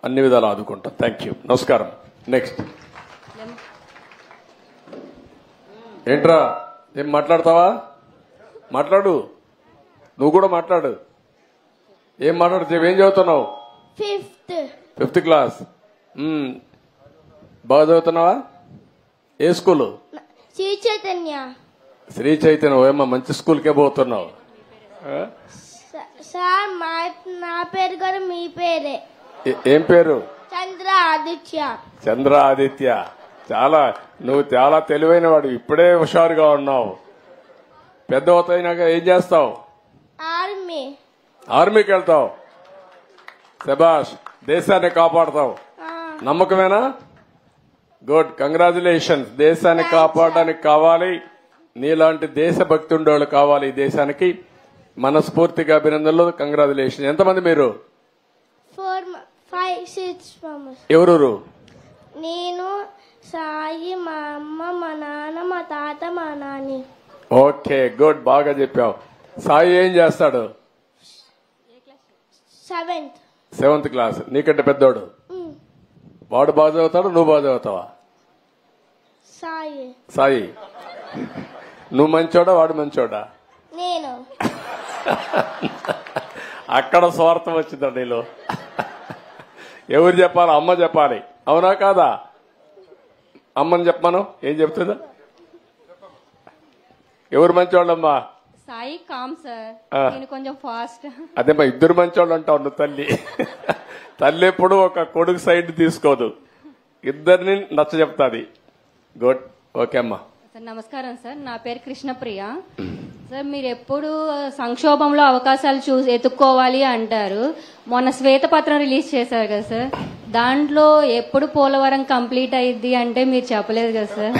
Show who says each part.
Speaker 1: అన్ని విధాలు ఆదుకుంటాం. Thank you. నమస్కారం. నెక్స్ట్ ఏంట్రా, ఏం మాట్లాడతావా? మాట్లాడు, నువ్వు కూడా మాట్లాడు. ఏం మాట్లాడుతావు? ఏం చదువుతున్నావు? Fifth class. బాగా చదువుతున్నావా? ఏ స్కూలు?
Speaker 2: శ్రీ చైతన్య.
Speaker 1: శ్రీ చైతన్య. ఏమో మంచి స్కూల్కే పోతున్నావు.
Speaker 2: సార్ నా పేరు కూడా మీ పేరే.
Speaker 1: ఏం పేరు?
Speaker 2: చంద్ర ఆదిత్య.
Speaker 1: చంద్ర ఆదిత్య. నువ్వు చాలా తెలివైన వాడు, ఇప్పుడే హుషారుగా ఉన్నావు. పెద్ద అవుతాయినాక ఏం చేస్తావు? ఆర్మీకి వెళ్తావు. శభాష్, దేశాన్ని కాపాడతావు. నమ్మకమేనా? Good, congratulations. దేశాన్ని కాపాడడానికి కావాలి, నీలాంటి దేశభక్తి ఉండేవాళ్ళు కావాలి ఈ దేశానికి. మనస్ఫూర్తిగా అభినందనలు, కంగ్రాచులేషన్. ఎంతమంది మీరు?
Speaker 2: 4, 5, 6
Speaker 1: ఎవరు?
Speaker 2: నేను, సాయి, మా అమ్మ, మా నాన్న, మా తాత, మా నాని.
Speaker 1: ఓకే, గుడ్, బాగా చెప్పావు. సాయి ఏం చేస్తాడు? 7th class. నీకంటే పెద్దోడు. వాడు బాగా చదువుతాడు, నువ్వు బాగా చదువుతావా? సాయి. నువ్వు మంచోడా, వాడు మంచోడా?
Speaker 2: నేను.
Speaker 1: అక్కడ స్వార్థం వచ్చిందా నీలో? ఎవరు చెప్పాలి? అమ్మ చెప్పాలి, అవునా కాదా? అమ్మని చెప్పాను. ఏం చెప్తుందా? ఎవరు మంచోళ్ళమ్మా?
Speaker 3: సాయి కామ్ సార్, నేను కొంచెం ఫాస్ట్.
Speaker 1: అదేమ్మా, ఇద్దరు మంచోళ్ళు అంటావు నువ్వు. తల్లి ఎప్పుడు ఒక కొడుకు సైడ్ తీసుకోదు, ఇద్దరిని నచ్చ చెప్తాది. గుడ్, ఓకే అమ్మా.
Speaker 3: సార్ నమస్కారం సార్, నా పేరు కృష్ణప్రియ. సార్ మీరు ఎప్పుడు సంక్షోభంలో అవకాశాలు ఎత్తుక్కోవాలి అంటారు. మొన్న శ్వేతపత్రం రిలీజ్ చేశారు కదా సార్, దాంట్లో ఎప్పుడు పోలవరం కంప్లీట్ అయ్యిద్ది అంటే మీరు చెప్పలేదు కదా సార్.